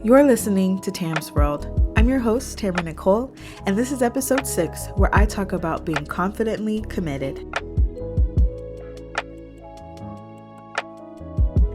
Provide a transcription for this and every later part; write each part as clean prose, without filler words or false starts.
You're listening to Tam's World. I'm your host, Tamarind Nicole, and this is episode 6, where I talk about being confidently committed.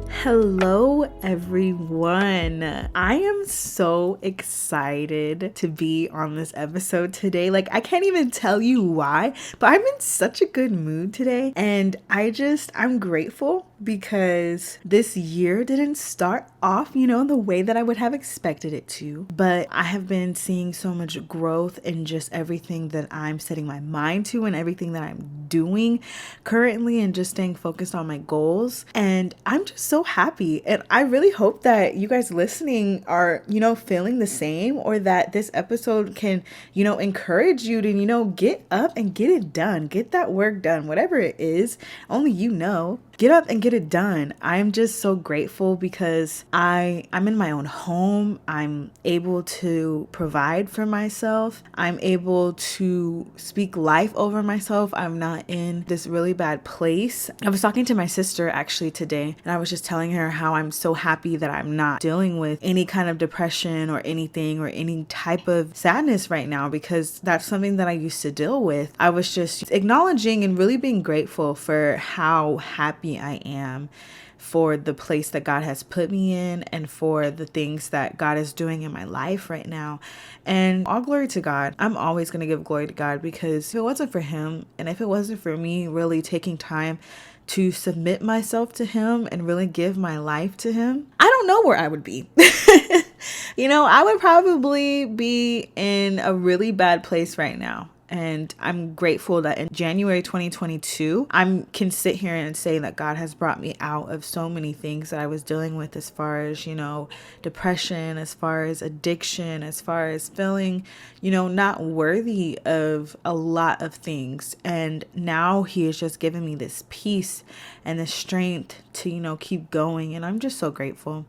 Hello, everyone. I am so excited to be on this episode today. I can't even tell you why, but I'm in such a good mood today. And I'm grateful because this year didn't start off, the way that I would have expected it to. But I have been seeing so much growth in just everything that I'm setting my mind to and everything that I'm doing currently and just staying focused on my goals. And I'm just so happy. And I really hope that you guys listening are, feeling the same, or that this episode can, encourage you to, get up and get it done. Get that work done, whatever it is. Only get up and get it done. I'm just so grateful because I'm in my own home. I'm able to provide for myself. I'm able to speak life over myself. I'm not in this really bad place. I was talking to my sister actually today, and I was just telling her how I'm so happy that I'm not dealing with any kind of depression or anything or any type of sadness right now, because that's something that I used to deal with. I was just acknowledging and really being grateful for how happy I am for the place that God has put me in and for the things that God is doing in my life right now. And all glory to God. I'm always going to give glory to God, because if it wasn't for Him and if it wasn't for me really taking time to submit myself to Him and really give my life to Him, I don't know where I would be. I would probably be in a really bad place right now. And I'm grateful that in January 2022, I can sit here and say that God has brought me out of so many things that I was dealing with, as far as, depression, as far as addiction, as far as feeling, not worthy of a lot of things. And now He has just given me this peace and the strength to, keep going. And I'm just so grateful.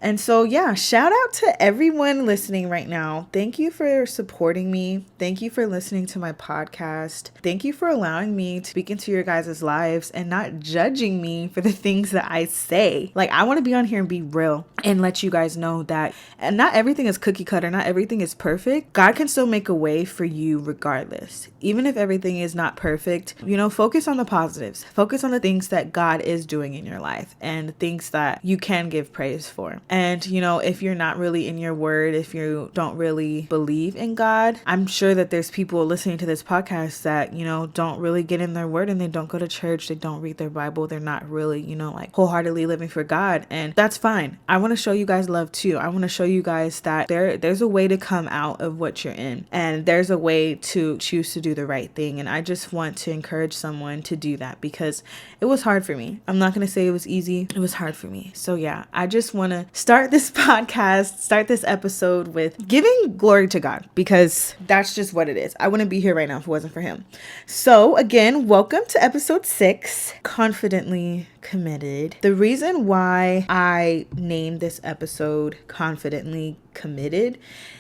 And so, shout out to everyone listening right now. Thank you for supporting me. Thank you for listening to my podcast. Thank you for allowing me to speak into your guys' lives and not judging me for the things that I say. I want to be on here and be real and let you guys know that not everything is cookie cutter. Not everything is perfect. God can still make a way for you regardless. Even if everything is not perfect, focus on the positives. Focus on the things that God is doing in your life and the things that you can give praise for. And, if you're not really in your word, if you don't really believe in God, I'm sure that there's people listening to this podcast that, don't really get in their word, and they don't go to church. They don't read their Bible. They're not really, wholeheartedly living for God. And that's fine. I want to show you guys love too. I want to show you guys that there's a way to come out of what you're in, and there's a way to choose to do the right thing. And I just want to encourage someone to do that, because it was hard for me. I'm not going to say it was easy. It was hard for me. So I just want to start this podcast, start this episode with giving glory to God, because that's just what it is. I wouldn't be here right now if it wasn't for Him. So again, welcome to episode 6, Confidently Committed. The reason why I named this episode Confidently Committed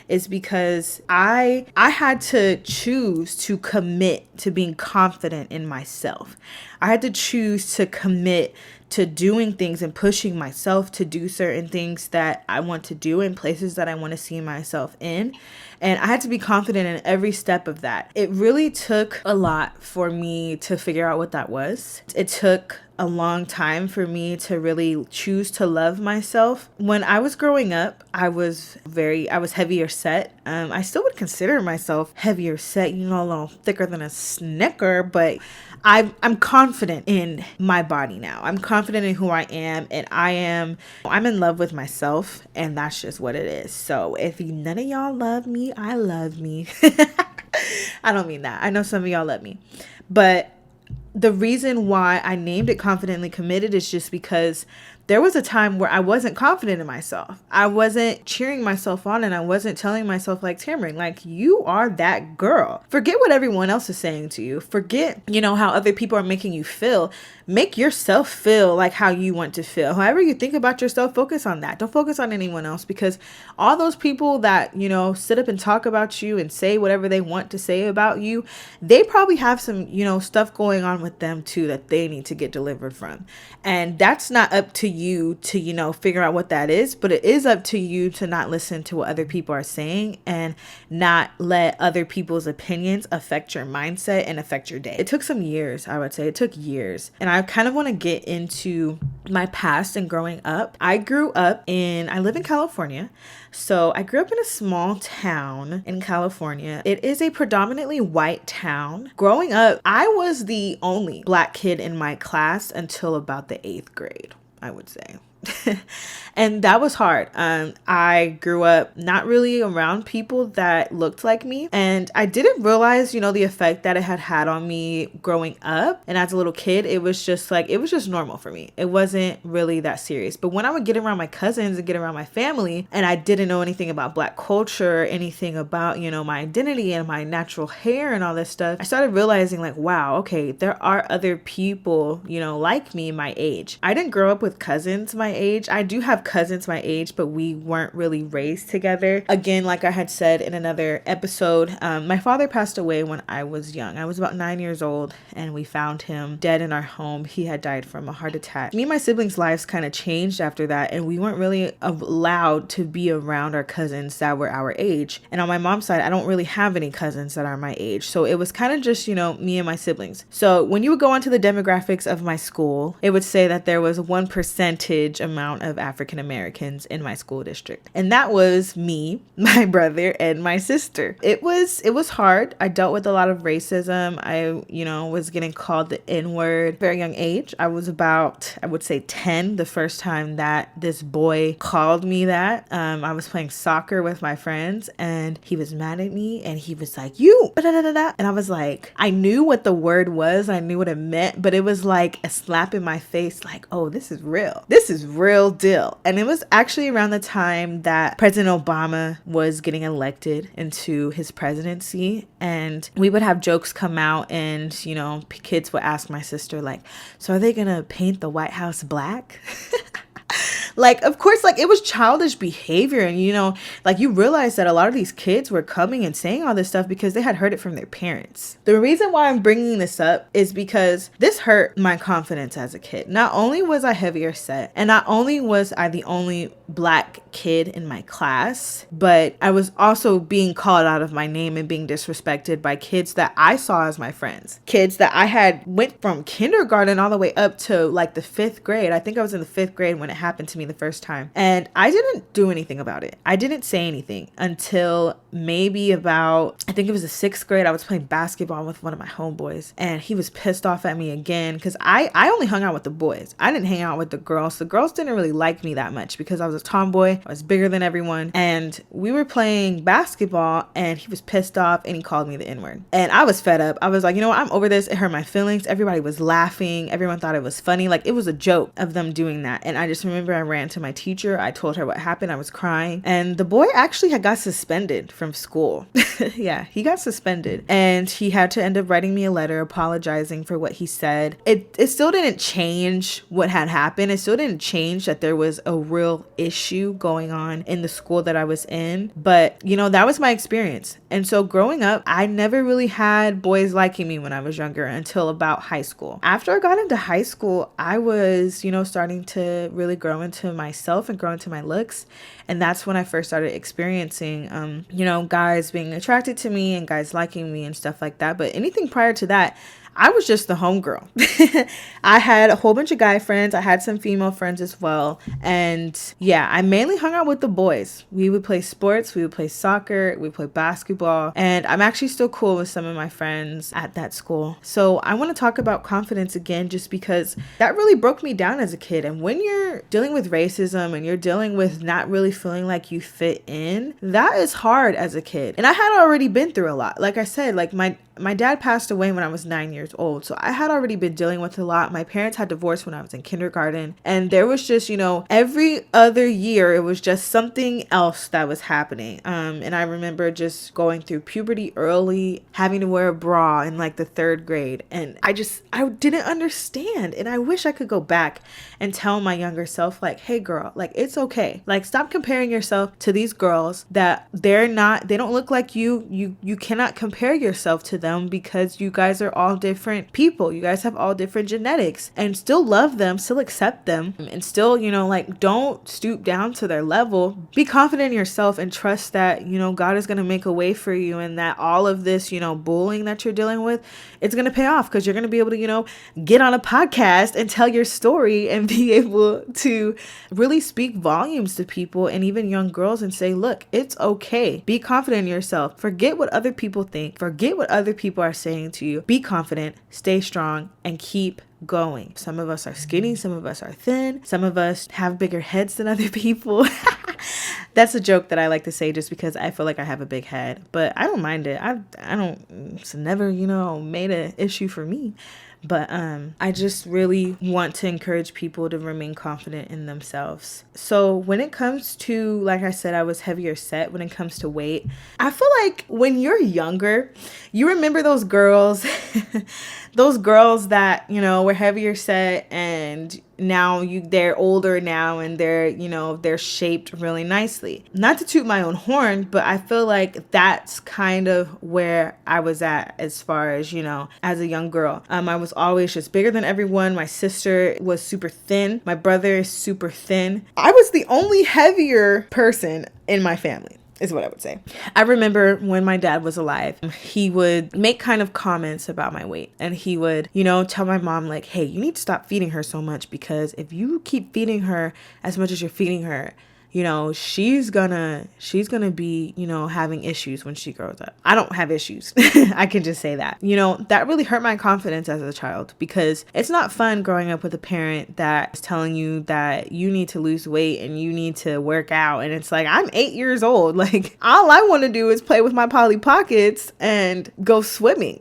is because I had to choose to commit to being confident in myself. I had to choose to commit to doing things and pushing myself to do certain things that I want to do in places that I want to see myself in. And I had to be confident in every step of that. It really took a lot for me to figure out what that was. It took a long time for me to really choose to love myself. When I was growing up, I was heavier set. I still would consider myself heavier set, a little thicker than a Snicker, but I'm confident in my body now. I'm confident in who I am, and I'm in love with myself, and that's just what it is. So if none of y'all love me, I love me. I don't mean that. I know some of y'all love me, but the reason why I named it Confidently Committed is just because there was a time where I wasn't confident in myself. I wasn't cheering myself on, and I wasn't telling myself Tamarind, you are that girl. Forget what everyone else is saying to you. Forget, how other people are making you feel. make yourself feel like how you want to feel. However you think about yourself, focus on that. Don't focus on anyone else, because all those people that, sit up and talk about you and say whatever they want to say about you, they probably have some, stuff going on with them too that they need to get delivered from. And that's not up to you to, figure out what that is, but it is up to you to not listen to what other people are saying and not let other people's opinions affect your mindset and affect your day. It took some years, I would say. It took years. And I kind of want to get into my past and growing up. I live in California. So I grew up in a small town in California. It is a predominantly white town. Growing up, I was the only Black kid in my class until about the 8th grade, I would say. And that was hard. I grew up not really around people that looked like me, and I didn't realize, the effect that it had on me growing up. And as a little kid, it was just normal for me. It wasn't really that serious. But when I would get around my cousins and get around my family, and I didn't know anything about Black culture, anything about, my identity and my natural hair and all this stuff, I started realizing like, wow, okay, there are other people, like me my age. I didn't grow up with cousins my age. I do have cousins my age, but we weren't really raised together. Again, like I had said in another episode, my father passed away when I was young. I was about 9 years old, and we found him dead in our home. He had died from a heart attack. Me and my siblings' lives kind of changed after that, and we weren't really allowed to be around our cousins that were our age. And on my mom's side, I don't really have any cousins that are my age. So it was kind of just, me and my siblings. So when you would go onto the demographics of my school, it would say that there was 1% amount of African Americans in my school district. And that was me, my brother, and my sister. It was hard. I dealt with a lot of racism. I, was getting called the N-word at a very young age. I was about, I would say 10 the first time that this boy called me that. I was playing soccer with my friends, and he was mad at me, and he was like, you, da-da-da-da-da. And I was like, I knew what the word was. I knew what it meant, but it was like a slap in my face, like, oh, this is real. This is real deal. And it was actually around the time that President Obama was getting elected into his presidency, and we would have jokes come out, and kids would ask my sister like, so are they gonna paint the White House black? Like, of course, like, it was childish behavior. And, you realize that a lot of these kids were coming and saying all this stuff because they had heard it from their parents. The reason why I'm bringing this up is because this hurt my confidence as a kid. Not only was I heavier set, and not only was I the only Black kid in my class, but I was also being called out of my name and being disrespected by kids that I saw as my friends. Kids that I had went from kindergarten all the way up to like the 5th grade. I think I was in the 5th grade when it happened to me the first time. And I didn't do anything about it. I didn't say anything until maybe about, I think it was the 6th grade. I was playing basketball with one of my homeboys, and he was pissed off at me again because I only hung out with the boys. I didn't hang out with the girls. The girls didn't really like me that much because I was a tomboy. I was bigger than everyone, and we were playing basketball, and he was pissed off, and he called me the N-word. And I was fed up. I was like, what? I'm over this. It hurt my feelings. Everybody was laughing. Everyone thought it was funny. Like, it was a joke of them doing that. And I just remember I ran to my teacher. I told her what happened. I was crying, and the boy actually got suspended from school. Yeah, he got suspended, and he had to end up writing me a letter apologizing for what he said. It still didn't change what had happened. It still didn't change that there was a real issue going on in the school that I was in. But, that was my experience. And so growing up, I never really had boys liking me when I was younger until about high school. After I got into high school, I was, starting to really grow into myself and grow into my looks. And that's when I first started experiencing, guys being attracted to me and guys liking me and stuff like that. But anything prior to that, I was just the homegirl. I had a whole bunch of guy friends. I had some female friends as well. And yeah, I mainly hung out with the boys. We would play sports. We would play soccer. We would play basketball. And I'm actually still cool with some of my friends at that school. So I want to talk about confidence again, just because that really broke me down as a kid. And when you're dealing with racism and you're dealing with not really feeling like you fit in, that is hard as a kid. And I had already been through a lot. Like I said, like my dad passed away when I was 9 years years old. So I had already been dealing with a lot. My parents had divorced when I was in kindergarten. And there was just, every other year, it was just something else that was happening. And I remember just going through puberty early, having to wear a bra in like the 3rd grade. And I didn't understand. And I wish I could go back and tell my younger self, like, hey girl, like, it's okay. Like, stop comparing yourself to these girls that they don't look like you. You cannot compare yourself to them because you guys are all different people. You guys have all different genetics, and still love them, still accept them, and still, like, don't stoop down to their level. Be confident in yourself and trust that, God is going to make a way for you, and that all of this, bullying that you're dealing with, it's going to pay off because you're going to be able to, get on a podcast and tell your story and be able to really speak volumes to people and even young girls and say, look, it's okay. Be confident in yourself. Forget what other people think. Forget what other people are saying to you. Be confident, stay strong, and keep going. Some of us are skinny, some of us are thin, some of us have bigger heads than other people. That's a joke that I like to say just because I feel like I have a big head, but I don't mind it. It's never, made an issue for me. But I just really want to encourage people to remain confident in themselves. So when it comes to, like I said, I was heavier set when it comes to weight. I feel like when you're younger, you remember those girls, those girls that, were heavier set, and now they're older now, and they're shaped really nicely. Not to toot my own horn, but I feel like that's kind of where I was at as far as, as a young girl. I was always just bigger than everyone. My sister was super thin. My brother is super thin. I was the only heavier person in my family, is what I would say. I remember when my dad was alive, he would make kind of comments about my weight, and he would, tell my mom, like, hey, you need to stop feeding her so much, because if you keep feeding her as much as you're feeding her, she's gonna be, having issues when she grows up. I don't have issues. I can just say that. That really hurt my confidence as a child, because it's not fun growing up with a parent that is telling you that you need to lose weight and you need to work out. And it's like, I'm 8 years old. Like, all I want to do is play with my Polly Pockets and go swimming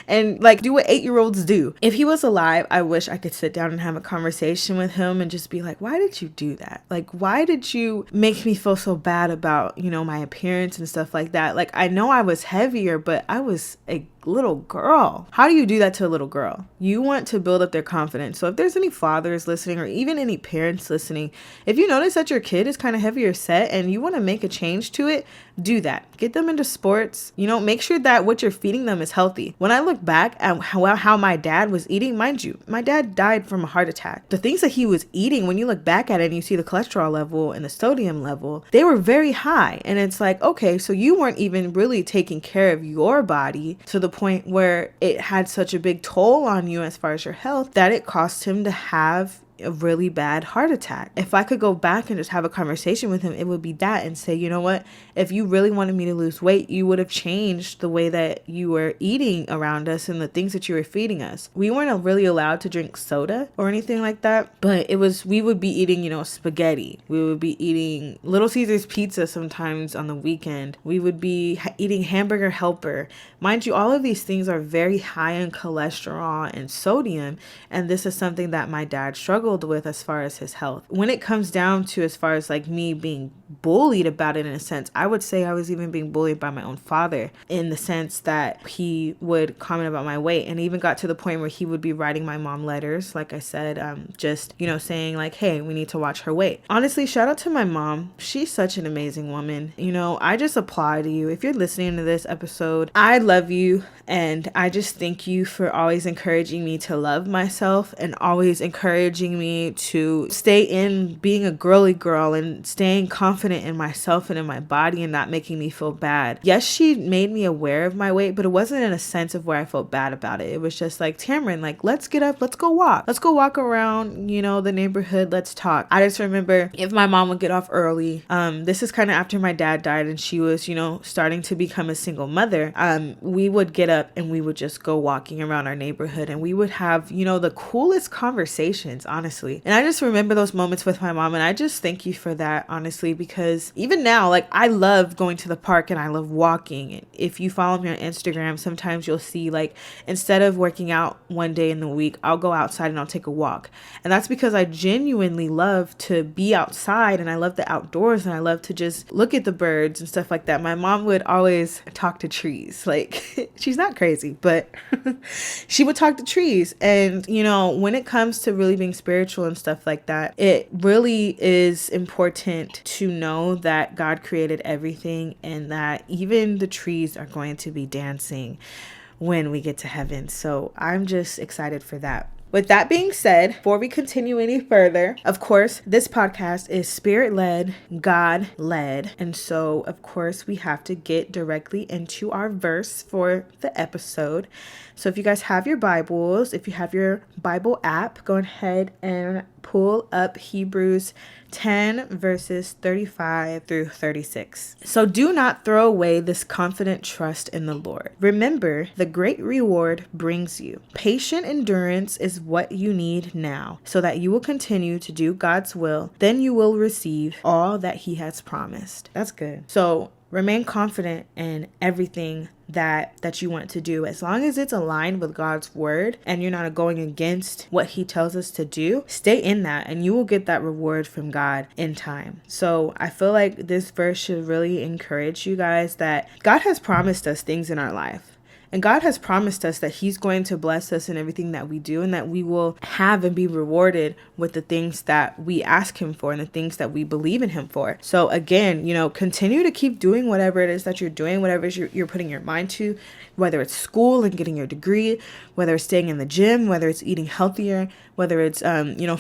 and like do what 8-year-olds do. If he was alive, I wish I could sit down and have a conversation with him and just be like, why did you do that? Like, why did you make me feel so bad about, my appearance and stuff like that? Like, I know I was heavier, but I was a little girl. How do you do that to a little girl? You want to build up their confidence. So if there's any fathers listening, or even any parents listening, if you notice that your kid is kind of heavier set and you want to make a change to it, do that. Get them into sports. Make sure that what you're feeding them is healthy. When I look back at how my dad was eating, mind you, my dad died from a heart attack. The things that he was eating, when you look back at it and you see the cholesterol level and the sodium level, they were very high. And it's like, okay, so you weren't even really taking care of your body to the point where it had such a big toll on you as far as your health that it cost him to have a really bad heart attack. If I could go back and just have a conversation with him, it would be that, and say, you know what, if you really wanted me to lose weight, you would have changed the way that you were eating around us and the things that you were feeding us. We weren't really allowed to drink soda or anything like that, but we would be eating, spaghetti. We would be eating Little Caesars pizza sometimes on the weekend. We would be eating Hamburger Helper. Mind you, all of these things are very high in cholesterol and sodium, and this is something that my dad struggled with as far as his health. When it comes down to as far as like me being bullied about it, in a sense, I would say I was even being bullied by my own father, in the sense that he would comment about my weight, and even got to the point where he would be writing my mom letters, like I said, just, saying like, hey, we need to watch her weight. Honestly, shout out to my mom. She's such an amazing woman. I just applaud you. If you're listening to this episode, I love you, and I just thank you for always encouraging me to love myself, and always encouraging me to stay in being a girly girl and staying confident in myself and in my body, and not making me feel bad. Yes, she made me aware of my weight, but it wasn't in a sense of where I felt bad about it. It was just like, Tamarind, like, let's get up, let's go walk. Let's go walk around, the neighborhood, let's talk. I just remember if my mom would get off early, this is kind of after my dad died and she was, starting to become a single mother, we would get up and we would just go walking around our neighborhood, and we would have, the coolest conversations, honestly. honestly. And I just remember those moments with my mom, and I just thank you for that, honestly, because even now, like, I love going to the park and I love walking. And if you follow me on Instagram, sometimes you'll see, like, instead of working out one day in the week, I'll go outside and I'll take a walk. And that's because I genuinely love to be outside, and I love the outdoors, and I love to just look at the birds and stuff like that. My mom would always talk to trees. Like, she's not crazy, but she would talk to trees. And, you know, when it comes to really being spiritual and stuff like that, it really is important to know that God created everything, and that even the trees are going to be dancing when we get to heaven. So I'm just excited for that. With that being said, before we continue any further, of course, this podcast is spirit-led, God-led. And so, of course, we have to get directly into our verse for the episode. So if you guys have your Bibles, if you have your Bible app, go ahead and pull up Hebrews 10 verses 35 through 36. So do not throw away this confident trust in the Lord. Remember, the great reward brings you. Patient endurance is what you need now, so that you will continue to do God's will. Then you will receive all that He has promised. That's good. So remain confident in everything that you want to do, as long as it's aligned with God's word and you're not going against what He tells us to do. Stay in that, and you will get that reward from God in time. So I feel like this verse should really encourage you guys that God has promised us things in our life. And God has promised us that He's going to bless us in everything that we do, and that we will have and be rewarded with the things that we ask Him for and the things that we believe in Him for. So again, you know, continue to keep doing whatever it is that you're doing, whatever it is you're putting your mind to, whether it's school and getting your degree, whether it's staying in the gym, whether it's eating healthier, whether it's,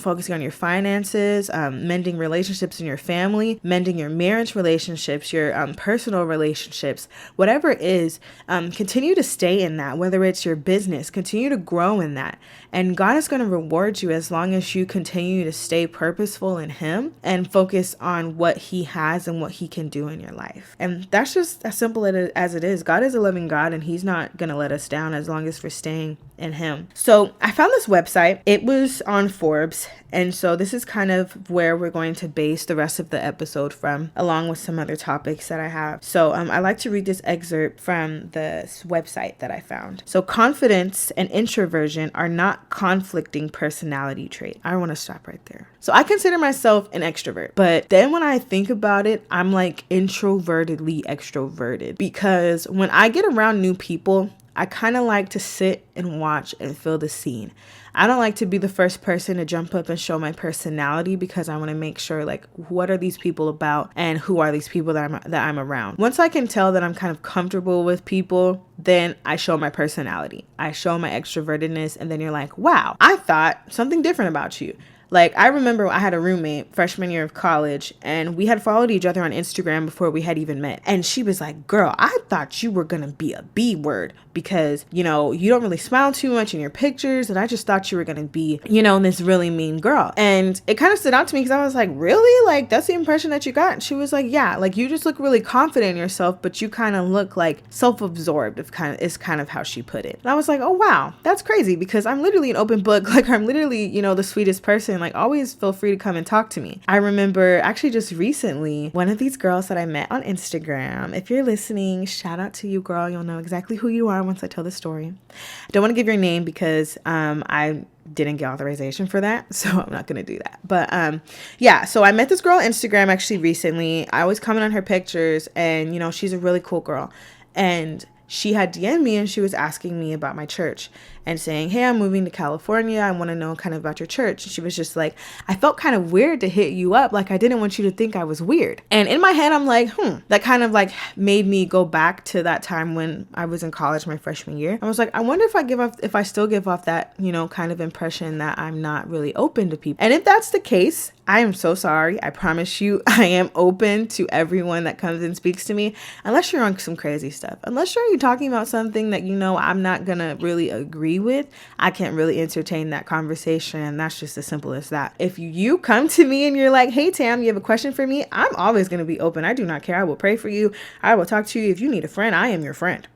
focusing on your finances, mending relationships in your family, mending your marriage relationships, your personal relationships, whatever it is, continue to stay in that. Whether it's your business, continue to grow in that. And God is going to reward you as long as you continue to stay purposeful in Him and focus on what He has and what He can do in your life. And that's just as simple as it is. God is a loving God, and He's not going to let us down as long as we're staying in Him. So I found this website. It was on Forbes. And so this is kind of where we're going to base the rest of the episode from, along with some other topics that I have. So I like to read this excerpt from this website that I found. So confidence and introversion are not conflicting personality traits. I want to stop right there. So I consider myself an extrovert, but then when I think about it, I'm like introvertedly extroverted, because when I get around new people, I kind of like to sit and watch and feel the scene. I don't like to be the first person to jump up and show my personality, because I want to make sure, like, what are these people about and who are these people that I'm around. Once I can tell that I'm kind of comfortable with people, then I show my personality. I show my extrovertedness, and then you're like, wow, I thought something different about you. Like, I remember I had a roommate freshman year of college, and we had followed each other on Instagram before we had even met. And she was like, girl, I thought you were going to be a B word, because, you know, you don't really smile too much in your pictures. And I just thought you were going to be, you know, this really mean girl. And it kind of stood out to me, because I was like, really? Like, that's the impression that you got? And she was like, yeah, like, you just look really confident in yourself, but you kind of look like self-absorbed, is kind of how she put it. And I was like, oh, wow, that's crazy, because I'm literally an open book. Like, I'm literally, you know, the sweetest person. Like, always feel free to come and talk to me. I remember actually just recently, one of these girls that I met on Instagram, if you're listening, shout out to you, girl. You'll know exactly who you are once I tell the story. I don't want to give your name, because I didn't get authorization for that, so I'm not going to do that. But yeah, so I met this girl on Instagram actually recently. I always comment on her pictures, and, you know, she's a really cool girl. And she had DM'd me, and she was asking me about my church and saying, hey, I'm moving to California. I want to know kind of about your church. And she was just like, I felt kind of weird to hit you up. Like, I didn't want you to think I was weird. And in my head, I'm like, that kind of like made me go back to that time when I was in college, my freshman year. I was like, I wonder if I still give off that, you know, kind of impression that I'm not really open to people. And if that's the case, I am so sorry. I promise you, I am open to everyone that comes and speaks to me, unless you're on some crazy stuff. Unless you're talking about something that, you know, I'm not going to really agree with, I can't really entertain that conversation. And that's just as simple as that. If you come to me and you're like, hey, Tam, you have a question for me? I'm always going to be open. I do not care. I will pray for you. I will talk to you. If you need a friend, I am your friend.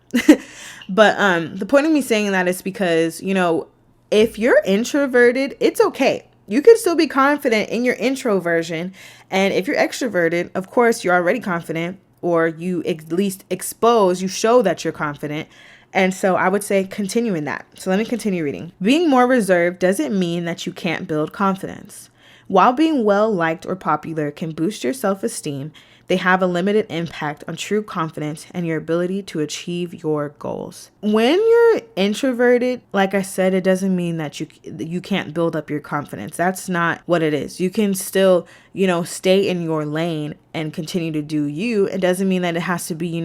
But the point of me saying that is because, you know, if you're introverted, it's okay. You can still be confident in your intro version. And if you're extroverted, of course, you're already confident, or you at least you show that you're confident. And so I would say continue in that. So let me continue reading. Being more reserved doesn't mean that you can't build confidence. While being well liked or popular can boost your self-esteem, they have a limited impact on true confidence and your ability to achieve your goals. When you're introverted, like I said, it doesn't mean that you can't build up your confidence. That's not what it is. You can still, stay in your lane and continue to do you. It doesn't mean that it has to be,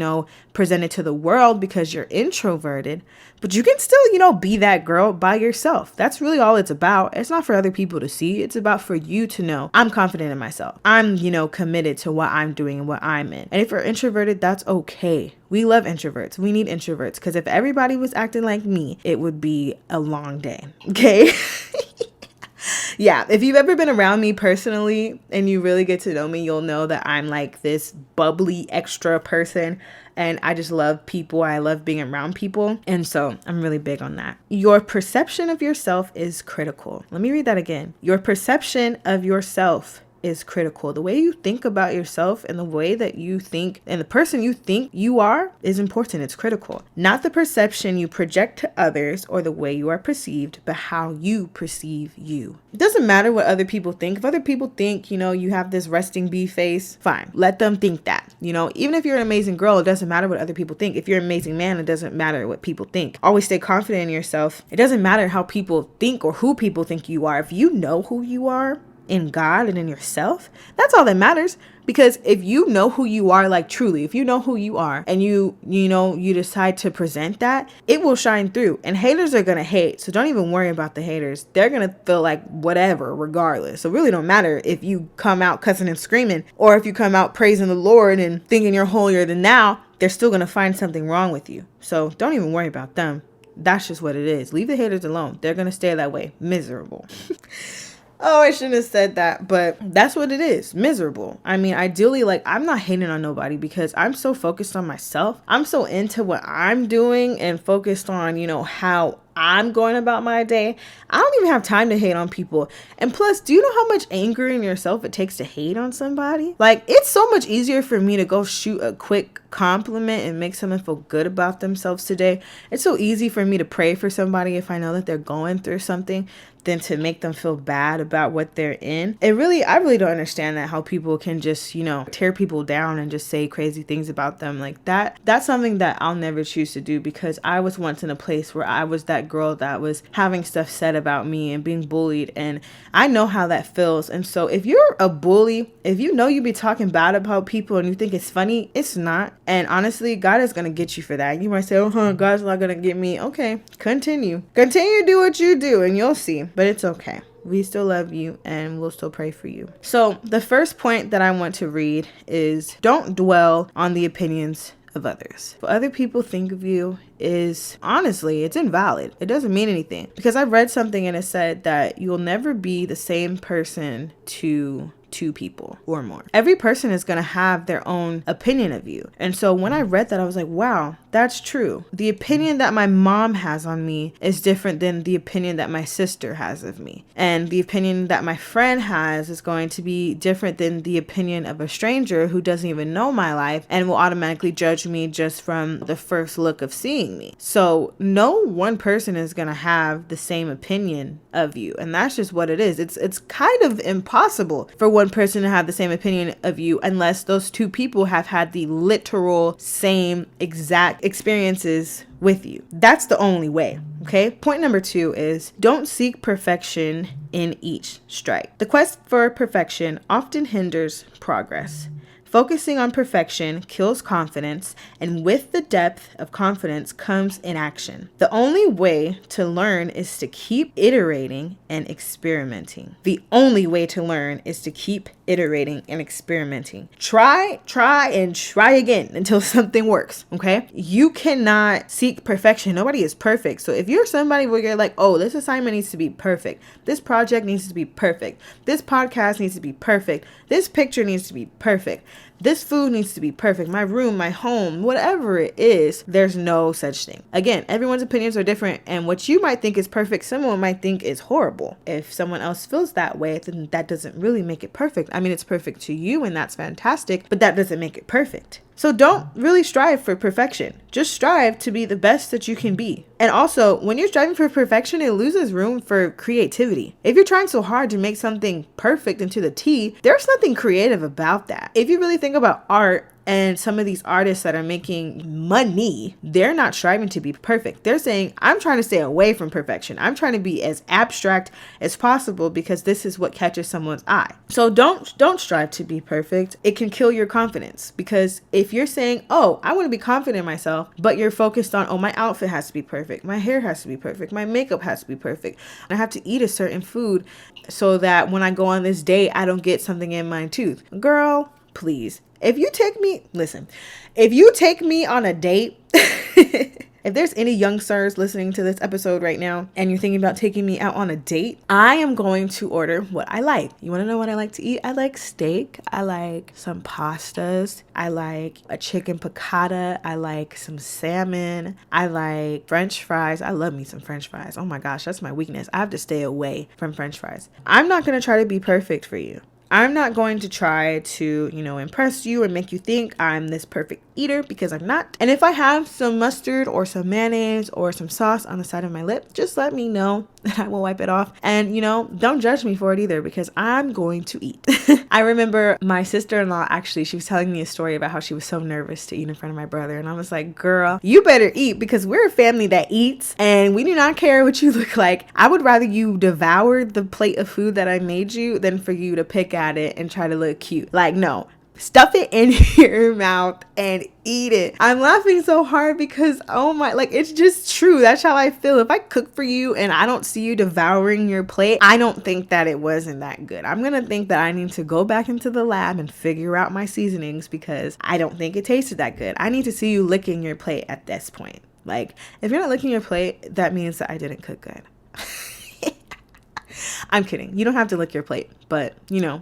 presented to the world because you're introverted, but you can still, be that girl by yourself. That's really all it's about. It's not for other people to see. It's about for you to know, I'm confident in myself. I'm, committed to what I'm doing and what I'm in. And if you're introverted, that's okay. We love introverts. We need introverts, because if everybody was acting like me, it would be a long day. Okay. Yeah, if you've ever been around me personally and you really get to know me, you'll know that I'm like this bubbly extra person, and I just love people. I love being around people. And so I'm really big on that. Your perception of yourself is critical. Let me read that again. Your perception of yourself is critical. The way you think about yourself and the way that you think and the person you think you are is important. It's critical. Not the perception you project to others or the way you are perceived, but how you perceive you. It doesn't matter what other people think. If other people think, you have this resting bee face, fine. Let them think that. Even if you're an amazing girl, it doesn't matter what other people think. If you're an amazing man, it doesn't matter what people think. Always stay confident in yourself. It doesn't matter how people think or who people think you are. If you know who you are, in God and in yourself, that's all that matters. Because if you know who you are, like truly, if you know who you are and you decide to present that, it will shine through. And haters are going to hate. So don't even worry about the haters. They're going to feel like whatever, regardless. So it really don't matter if you come out cussing and screaming, or if you come out praising the Lord and thinking you're holier than thou, they're still going to find something wrong with you. So don't even worry about them. That's just what it is. Leave the haters alone. They're going to stay that way. Miserable. Oh, I shouldn't have said that, but that's what it is. Miserable. I mean, ideally, I'm not hating on nobody because I'm so focused on myself. I'm so into what I'm doing and focused on, how I'm going about my day. I don't even have time to hate on people. And plus, do you know how much anger in yourself it takes to hate on somebody? It's so much easier for me to go shoot a quick compliment and make someone feel good about themselves today. It's so easy for me to pray for somebody if I know that they're going through something than to make them feel bad about what they're in. I really don't understand how people can just, tear people down and just say crazy things about them like that. That's something that I'll never choose to do, because I was once in a place where I was that girl that was having stuff said about me and being bullied, and I know how that feels. And so if you're a bully, if you be talking bad about people and you think it's funny, it's not. And honestly, God is going to get you for that. You might say, God's not going to get me. Okay, continue to do what you do and you'll see. But it's okay. We still love you and we'll still pray for you. So the first point that I want to read is, don't dwell on the opinions of others. What other people think of you is, honestly, it's invalid. It doesn't mean anything. Because I read something and it said that you'll never be the same person to two people or more. Every person is going to have their own opinion of you. And so when I read that, I was like, wow, that's true. The opinion that my mom has on me is different than the opinion that my sister has of me. And the opinion that my friend has is going to be different than the opinion of a stranger who doesn't even know my life and will automatically judge me just from the first look of seeing me. So no one person is going to have the same opinion of you. And that's just what it is. It's kind of impossible for one person to have the same opinion of you unless those two people have had the literal same exact experiences with you. That's the only way. Okay. Point number 2 is, don't seek perfection in each strike. The quest for perfection often hinders progress. Focusing on perfection kills confidence, and with the depth of confidence comes inaction. The only way to learn is to keep iterating and experimenting. The only way to learn is to keep iterating and experimenting. Try and try again until something works, okay? You cannot seek perfection. Nobody is perfect. So if you're somebody where you're like, oh, this assignment needs to be perfect, this project needs to be perfect, this podcast needs to be perfect, this picture needs to be perfect, this food needs to be perfect. My room, my home, whatever it is, there's no such thing. Again, everyone's opinions are different, and what you might think is perfect, someone might think is horrible. If someone else feels that way, then that doesn't really make it perfect. I mean, it's perfect to you, and that's fantastic, but that doesn't make it perfect. So don't really strive for perfection. Just strive to be the best that you can be. And also, when you're striving for perfection, it loses room for creativity. If you're trying so hard to make something perfect into the T, there's nothing creative about that. If you really think about art, and some of these artists that are making money, they're not striving to be perfect. They're saying, I'm trying to stay away from perfection. I'm trying to be as abstract as possible because this is what catches someone's eye. So don't strive to be perfect. It can kill your confidence, because if you're saying, oh, I want to be confident in myself, but you're focused on, oh, my outfit has to be perfect. My hair has to be perfect. My makeup has to be perfect. I have to eat a certain food so that when I go on this date, I don't get something in my tooth. Girl, please. If you take me on a date, if there's any young sirs listening to this episode right now and you're thinking about taking me out on a date, I am going to order what I like. You want to know what I like to eat? I like steak. I like some pastas. I like a chicken piccata. I like some salmon. I like French fries. I love me some French fries. Oh my gosh, that's my weakness. I have to stay away from French fries. I'm not going to try to be perfect for you. I'm not going to try to, impress you and make you think I'm this perfect eater, because I'm not. And if I have some mustard or some mayonnaise or some sauce on the side of my lip, just let me know and I will wipe it off. And, don't judge me for it either, because I'm going to eat. I remember my sister-in-law, actually, she was telling me a story about how she was so nervous to eat in front of my brother. And I was like, girl, you better eat, because we're a family that eats and we do not care what you look like. I would rather you devour the plate of food that I made you than for you to pick at it and try to look cute. Like, no. Stuff it in your mouth and eat it. I'm laughing so hard because, it's just true. That's how I feel. If I cook for you and I don't see you devouring your plate, I don't think that it wasn't that good. I'm going to think that I need to go back into the lab and figure out my seasonings, because I don't think it tasted that good. I need to see you licking your plate at this point. Like, if you're not licking your plate, that means that I didn't cook good. I'm kidding. You don't have to lick your plate, but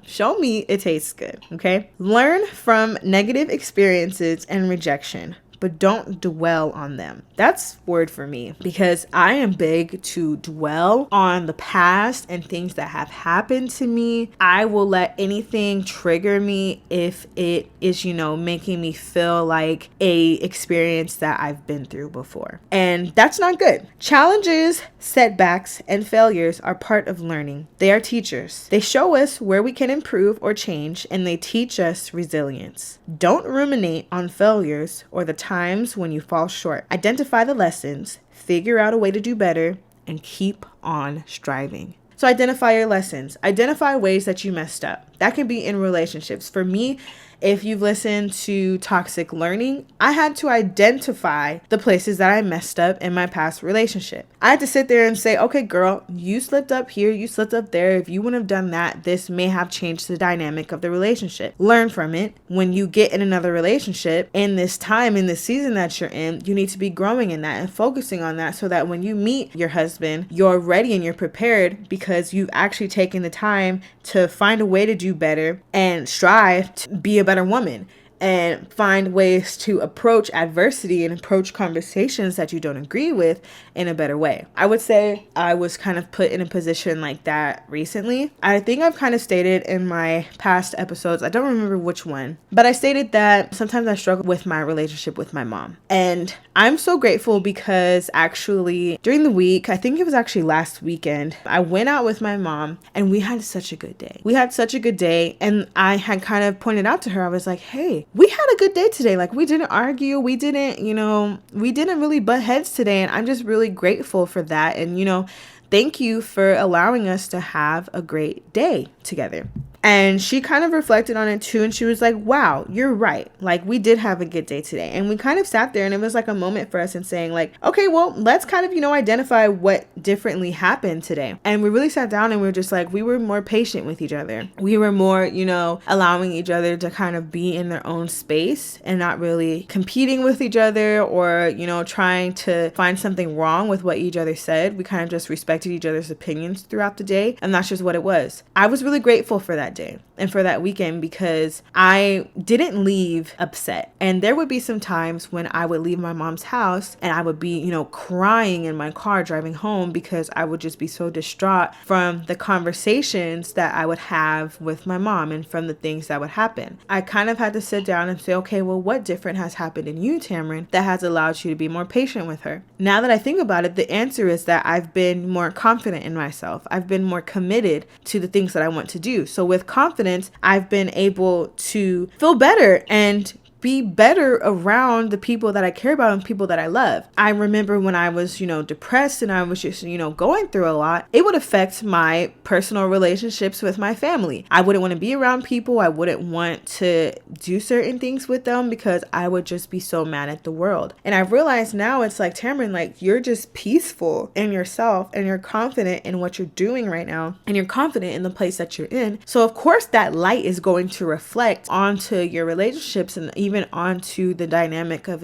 show me it tastes good. Okay. Learn from negative experiences and rejection, but don't dwell on them. That's word for me, because I am big to dwell on the past and things that have happened to me. I will let anything trigger me if it is, making me feel like a experience that I've been through before. And that's not good. Challenges, setbacks, and failures are part of learning. They are teachers. They show us where we can improve or change, and they teach us resilience. Don't ruminate on failures or the times when you fall short. Identify the lessons, figure out a way to do better, and keep on striving. So identify your lessons. Identify ways that you messed up. That can be in relationships. For me, if you've listened to Toxic Learning, I had to identify the places that I messed up in my past relationship. I had to sit there and say, okay, girl, you slipped up here, you slipped up there. If you wouldn't have done that, this may have changed the dynamic of the relationship. Learn from it. When you get in another relationship, in this time, in this season that you're in, you need to be growing in that and focusing on that, so that when you meet your husband, you're ready and you're prepared, because you've actually taken the time to find a way to do better and strive to be a better woman, and find ways to approach adversity and approach conversations that you don't agree with in a better way. I would say I was kind of put in a position like that recently. I think I've kind of stated in my past episodes, I don't remember which one, but I stated that sometimes I struggle with my relationship with my mom. And I'm so grateful, because actually during the week, I think it was actually last weekend, I went out with my mom and we had such a good day. And I had kind of pointed out to her, I was like, hey, we had a good day today. Like, we didn't argue. We didn't really butt heads today. And I'm just really grateful for that. And, thank you for allowing us to have a great day together. And she kind of reflected on it too. And she was like, wow, you're right. Like, we did have a good day today. And we kind of sat there, and it was like a moment for us in saying like, okay, well, let's kind of, identify what differently happened today. And we really sat down and we were just like, we were more patient with each other. We were more, allowing each other to kind of be in their own space and not really competing with each other or, trying to find something wrong with what each other said. We kind of just respected each other's opinions throughout the day. And that's just what it was. I was really grateful for that day. and for that weekend, because I didn't leave upset. And there would be some times when I would leave my mom's house and I would be, crying in my car driving home because I would just be so distraught from the conversations that I would have with my mom and from the things that would happen. I kind of had to sit down and say, okay, well, what different has happened in you, Tamarind, that has allowed you to be more patient with her? Now that I think about it, the answer is that I've been more confident in myself. I've been more committed to the things that I want to do. So with confidence, I've been able to feel better and be better around the people that I care about and people that I love. I remember when I was, depressed and I was just, going through a lot, it would affect my personal relationships with my family. I wouldn't want to be around people. I wouldn't want to do certain things with them because I would just be so mad at the world. And I realized now it's like, Tamarind, like, you're just peaceful in yourself and you're confident in what you're doing right now and you're confident in the place that you're in. So of course that light is going to reflect onto your relationships and even onto the dynamic of,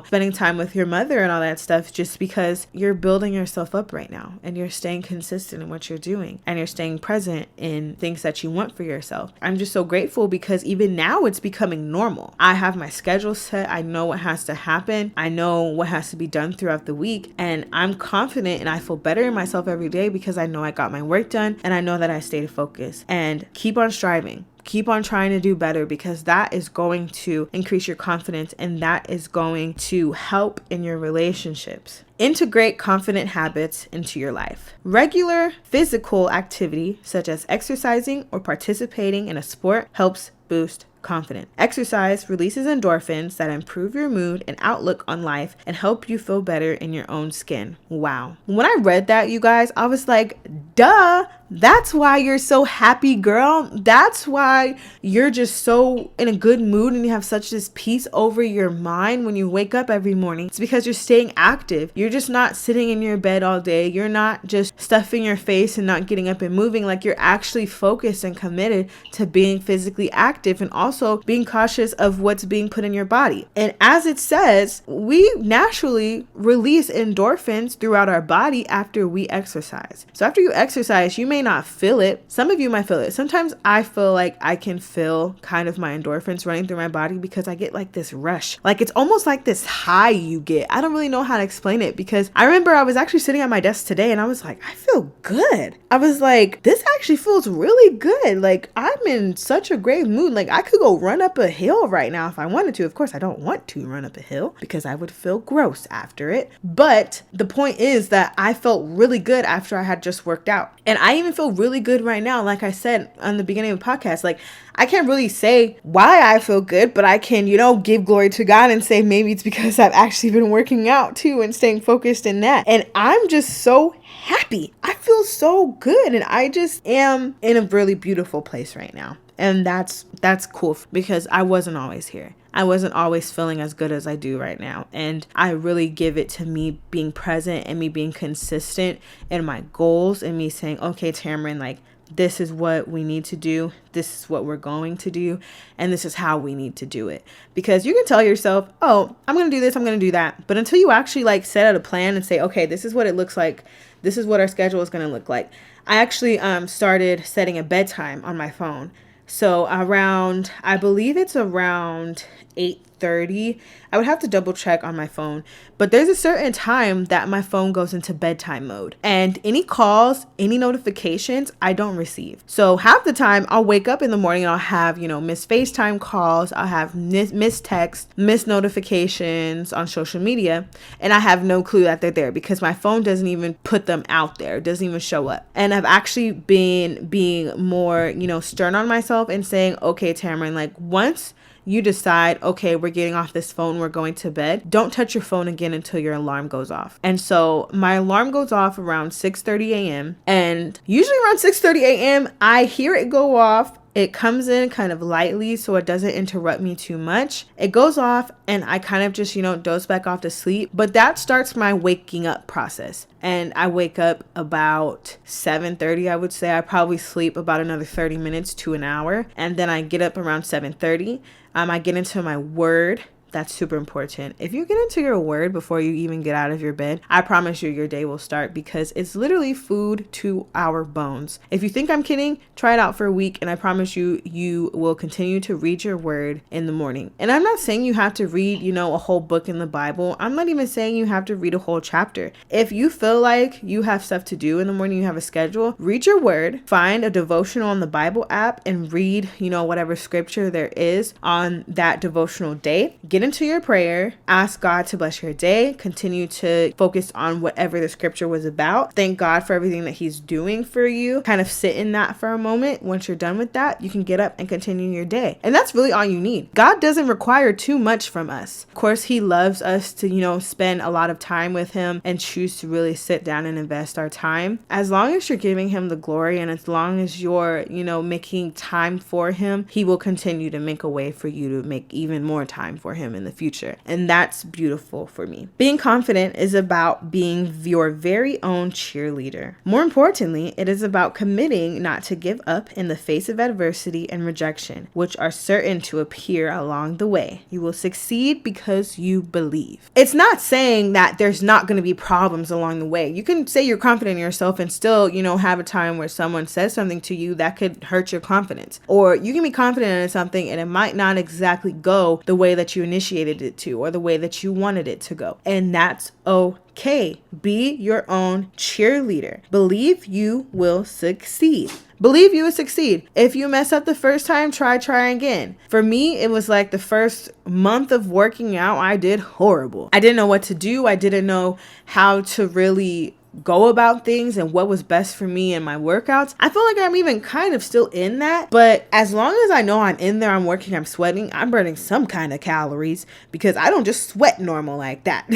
spending time with your mother and all that stuff, just because you're building yourself up right now and you're staying consistent in what you're doing and you're staying present in things that you want for yourself. I'm just so grateful because even now it's becoming normal. I have my schedule set. I know what has to happen. I know what has to be done throughout the week, and I'm confident and I feel better in myself every day because I know I got my work done and I know that I stayed focused. And keep on striving. Keep on trying to do better, because that is going to increase your confidence and that is going to help in your relationships. Integrate confident habits into your life. Regular physical activity, such as exercising or participating in a sport, helps boost confidence. Exercise releases endorphins that improve your mood and outlook on life and help you feel better in your own skin. Wow. When I read that, you guys, I was like, duh. That's why you're so happy, girl. That's why you're just so in a good mood and you have such this peace over your mind when you wake up every morning. It's because you're staying active. You're just not sitting in your bed all day. You're not just stuffing your face and not getting up and moving. Like, you're actually focused and committed to being physically active and also being cautious of what's being put in your body. And as it says, we naturally release endorphins throughout our body after we exercise. So after you exercise, you may not feel it. Some of you might feel it. Sometimes I feel like I can feel kind of my endorphins running through my body because I get like this rush. Like, it's almost like this high you get. I don't really know how to explain it, because I remember I was actually sitting at my desk today and I was like, I feel good. I was like, this actually feels really good. Like, I'm in such a great mood. Like, I could go run up a hill right now if I wanted to. Of course, I don't want to run up a hill because I would feel gross after it. But the point is that I felt really good after I had just worked out. And I even feel really good right now. Like I said on the beginning of the podcast, like, I can't really say why I feel good, but I can, give glory to God and say maybe it's because I've actually been working out too and staying focused in that. And I'm just so happy. I feel so good. And I just am in a really beautiful place right now. And that's cool, because I wasn't always here. I wasn't always feeling as good as I do right now. And I really give it to me being present and me being consistent in my goals and me saying, okay, Tamarind, like, this is what we need to do. This is what we're going to do. And this is how we need to do it. Because you can tell yourself, oh, I'm going to do this, I'm going to do that. But until you actually like set out a plan and say, okay, this is what it looks like. This is what our schedule is going to look like. I actually started setting a bedtime on my phone. So I believe it's around 8:30. I would have to double check on my phone, but there's a certain time that my phone goes into bedtime mode, and any calls, any notifications, I don't receive. So half the time I'll wake up in the morning and I'll have, missed FaceTime calls. I'll have missed texts, missed notifications on social media, and I have no clue that they're there because my phone doesn't even put them out there. It doesn't even show up. And I've actually been being more, stern on myself and saying, okay, Tamarind, like, once you decide, okay, we're getting off this phone, we're going to bed, don't touch your phone again until your alarm goes off. And so my alarm goes off around 6:30 a.m. And usually around 6:30 a.m., I hear it go off. It comes in kind of lightly so it doesn't interrupt me too much. It goes off and I kind of just, doze back off to sleep. But that starts my waking up process. And I wake up about 7:30, I would say. I probably sleep about another 30 minutes to an hour. And then I get up around 7:30. I get into my word That's super important. If you get into your word before you even get out of your bed, I promise you your day will start, because it's literally food to our bones. If you think I'm kidding, try it out for a week, and I promise you, you will continue to read your word in the morning. And I'm not saying you have to read, a whole book in the Bible. I'm not even saying you have to read a whole chapter. If you feel like you have stuff to do in the morning, you have a schedule, read your word, find a devotional on the Bible app and read, whatever scripture there is on that devotional day. Get into your prayer, ask God to bless your day, continue to focus on whatever the scripture was about. Thank God for everything that he's doing for you. Kind of sit in that for a moment. Once you're done with that, you can get up and continue your day. And that's really all you need. God doesn't require too much from us. Of course, he loves us to, spend a lot of time with him and choose to really sit down and invest our time. As long as you're giving him the glory, and as long as you're, making time for him, he will continue to make a way for you to make even more time for him in the future. And that's beautiful for me. Being confident is about being your very own cheerleader. More importantly, it is about committing not to give up in the face of adversity and rejection, which are certain to appear along the way. You will succeed because you believe. It's not saying that there's not going to be problems along the way. You can say you're confident in yourself and still, have a time where someone says something to you that could hurt your confidence. Or you can be confident in something and it might not exactly go the way that you initiated it to, or the way that you wanted it to go. And that's okay. Be your own cheerleader. Believe you will succeed. Believe you will succeed. If you mess up the first time, try again. For me, it was like the first month of working out, I did horrible. I didn't know what to do. I didn't know how to really go about things and what was best for me in my workouts. I feel like I'm even kind of still in that, but as long as I know I'm in there, I'm working, I'm sweating, I'm burning some kind of calories, because I don't just sweat normal like that.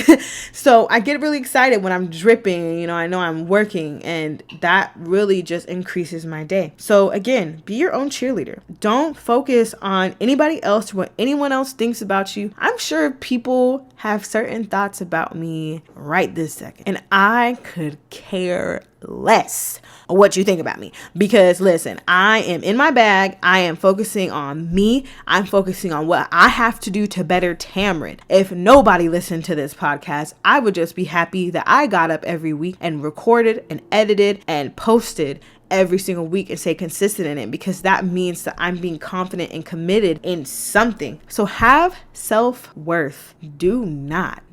So I get really excited when I'm dripping, I know I'm working, and that really just increases my day. So again, be your own cheerleader. Don't focus on anybody else, what anyone else thinks about you. I'm sure people have certain thoughts about me right this second, and I could care less what you think about me, because listen, I am in my bag. I am focusing on me. I'm focusing on what I have to do to better Tamarind. If nobody listened to this podcast, I would just be happy that I got up every week and recorded and edited and posted every single week and stay consistent in it, because that means that I'm being confident and committed in something. So have self-worth. Do not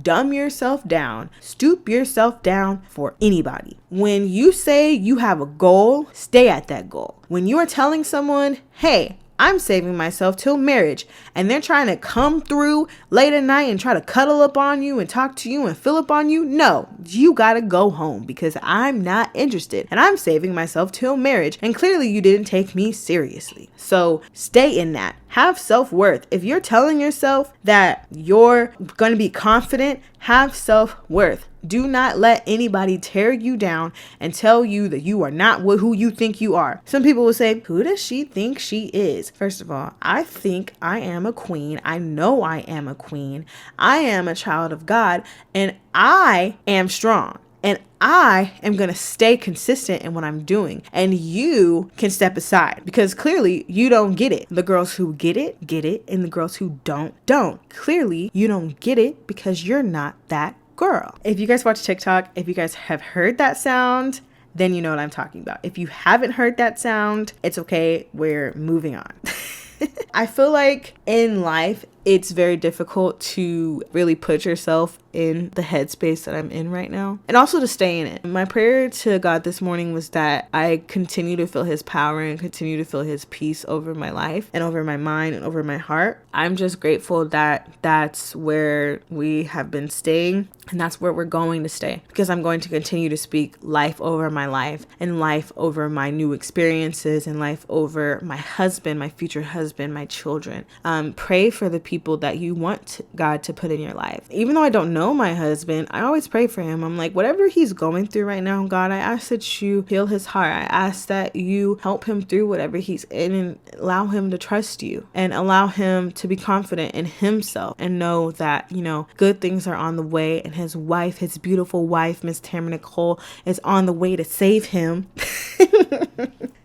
dumb yourself down, stoop yourself down for anybody. When you say you have a goal, stay at that goal. When you are telling someone, hey, I'm saving myself till marriage, and they're trying to come through late at night and try to cuddle up on you and talk to you and fill up on you, no, you gotta go home, because I'm not interested, and I'm saving myself till marriage, and clearly you didn't take me seriously. So stay in that. Have self-worth. If you're telling yourself that you're going to be confident, have self-worth. Do not let anybody tear you down and tell you that you are not who you think you are. Some people will say, who does she think she is? First of all, I think I am a queen. I know I am a queen. I am a child of God, and I am strong. And I am going to stay consistent in what I'm doing. And you can step aside, because clearly you don't get it. The girls who get it, get it. And the girls who don't. Clearly you don't get it, because you're not that girl. If you guys watch TikTok, if you guys have heard that sound, then you know what I'm talking about. If you haven't heard that sound, it's okay. We're moving on. I feel like in life, it's very difficult to really put yourself in the headspace that I'm in right now, and also to stay in it. My prayer to God this morning was that I continue to feel his power and continue to feel his peace over my life and over my mind and over my heart. I'm just grateful that that's where we have been staying, and that's where we're going to stay, because I'm going to continue to speak life over my life, and life over my new experiences, and life over my husband, my future husband, my children. Pray for the people that you want God to put in your life. Even though I don't know my husband, I always pray for him. I'm like, whatever he's going through right now, God, I ask that you heal his heart. I ask that you help him through whatever he's in, and allow him to trust you, and allow him to be confident in himself, and know that, good things are on the way, and his wife, his beautiful wife, Miss Nicole, is on the way to save him.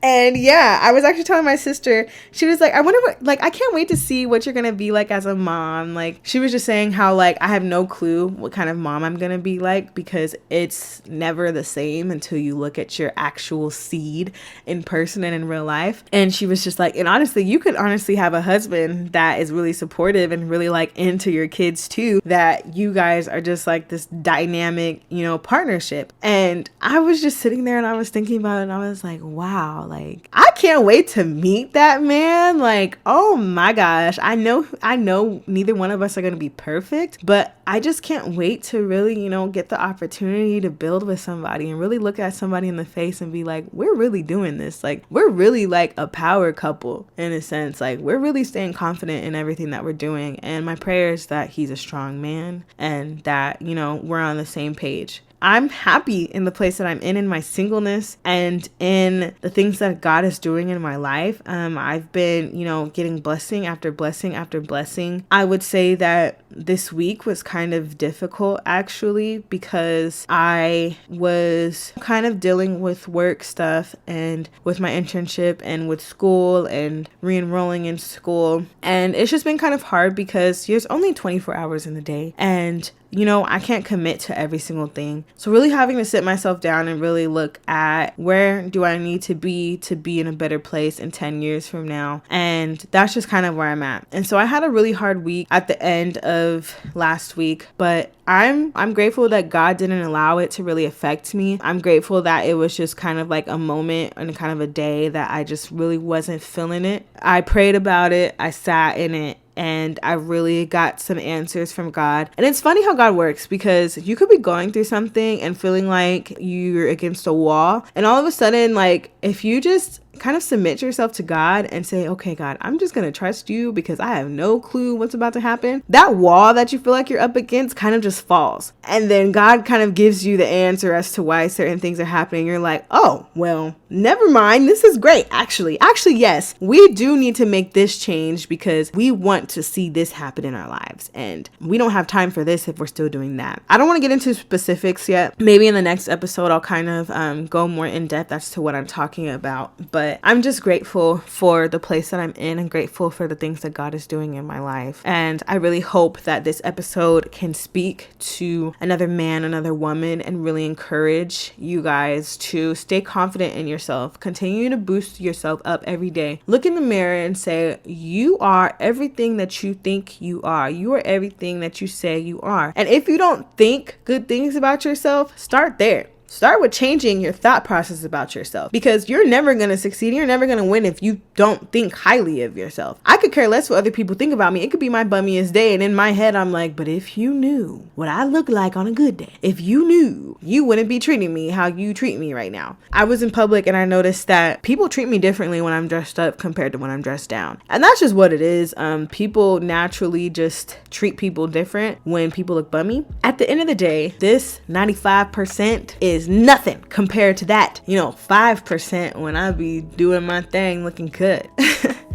And yeah, I was actually telling my sister, she was like, I wonder what, like, I can't wait to see what you're going to be like as a mom. Like, she was just saying how, like, I have no clue what kind of mom I'm going to be like, because it's never the same until you look at your actual seed in person and in real life. And she was just like, and honestly, you could honestly have a husband that is really supportive and really like into your kids too, that you guys are just like this dynamic, you know, partnership. And I was just sitting there and I was thinking about it, and I was like, wow, like, I can't wait to meet that man. Like, oh my gosh, I know neither one of us are going to be perfect, but I just can't wait to really, you know, get the opportunity to build with somebody and really look at somebody in the face and be like, we're really doing this. Like, we're really like a power couple in a sense. Like, we're really staying confident in everything that we're doing. And my prayer is that he's a strong man and that, you know, we're on the same page. I'm happy in the place that I'm in my singleness and in the things that God is doing in my life. I've been, you know, getting blessing after blessing after blessing. I would say that this week was kind of difficult actually, because I was kind of dealing with work stuff and with my internship and with school and re-enrolling in school. And it's just been kind of hard because there's only 24 hours in the day, and you know, I can't commit to every single thing. So really having to sit myself down and really look at where do I need to be in a better place in 10 years from now. And that's just kind of where I'm at. And so I had a really hard week at the end of last week, but I'm grateful that God didn't allow it to really affect me. I'm grateful that it was just kind of like a moment and kind of a day that I just really wasn't feeling it. I prayed about it. I sat in it. And I really got some answers from God. And it's funny how God works, because you could be going through something and feeling like you're against a wall. And all of a sudden, like, if you just kind of submit yourself to God and say, okay, God, I'm just going to trust you because I have no clue what's about to happen. That wall that you feel like you're up against kind of just falls. And then God kind of gives you the answer as to why certain things are happening. You're like, oh, well, never mind. This is great. Actually, yes, we do need to make this change because we want to see this happen in our lives. And we don't have time for this if we're still doing that. I don't want to get into specifics yet. Maybe in the next episode, I'll kind of go more in depth as to what I'm talking about. But I'm just grateful for the place that I'm in and grateful for the things that God is doing in my life. And I really hope that this episode can speak to another man, another woman, and really encourage you guys to stay confident in yourself. Continue to boost yourself up every day. Look in the mirror and say, you are everything that you think you are. You are everything that you say you are. And if you don't think good things about yourself, start there. Start with changing your thought process about yourself, because you're never going to succeed. You're never going to win if you don't think highly of yourself. I could care less what other people think about me. It could be my bummiest day. And in my head, I'm like, but if you knew what I look like on a good day, if you knew, you wouldn't be treating me how you treat me right now. I was in public and I noticed that people treat me differently when I'm dressed up compared to when I'm dressed down. And that's just what it is. People naturally just treat people different when people look bummy. At the end of the day, this 95% is nothing compared to that, 5% when I be doing my thing looking good.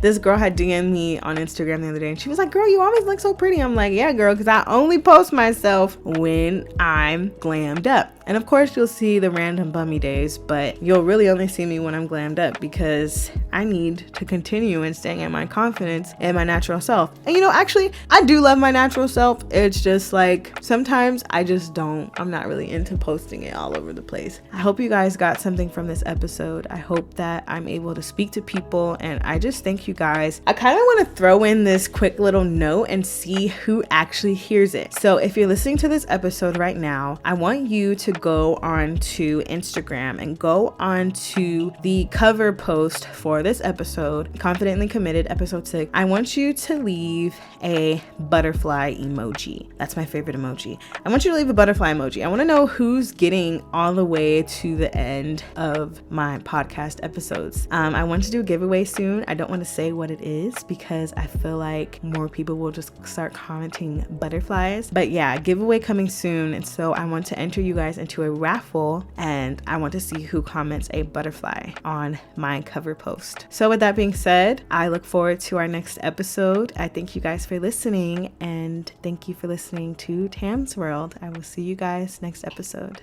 This girl had DM'd me on Instagram the other day and she was like, girl, you always look so pretty. I'm like, yeah, girl, because I only post myself when I'm glammed up. And of course, you'll see the random bummy days, but you'll really only see me when I'm glammed up because I need to continue in staying in my confidence and my natural self. And actually, I do love my natural self. It's just like sometimes I'm not really into posting it all over the place. I hope you guys got something from this episode. I hope that I'm able to speak to people, and I just thank you guys. I kind of want to throw in this quick little note and see who actually hears it. So if you're listening to this episode right now, I want you to go on to Instagram and go on to the cover post for this episode, Confidently Committed, episode 6. I want you to leave a butterfly emoji. That's my favorite emoji. I want you to leave a butterfly emoji. I want to know who's getting all the way to the end of my podcast episodes. I want to do a giveaway soon. I don't want to say what it is because I feel like more people will just start commenting butterflies. But yeah, giveaway coming soon. And so I want to enter you guys into a raffle, and I want to see who comments a butterfly on my cover post. So with that being said, I look forward to our next episode. I thank you guys for listening, and thank you for listening to Tam's World. I will see you guys next episode.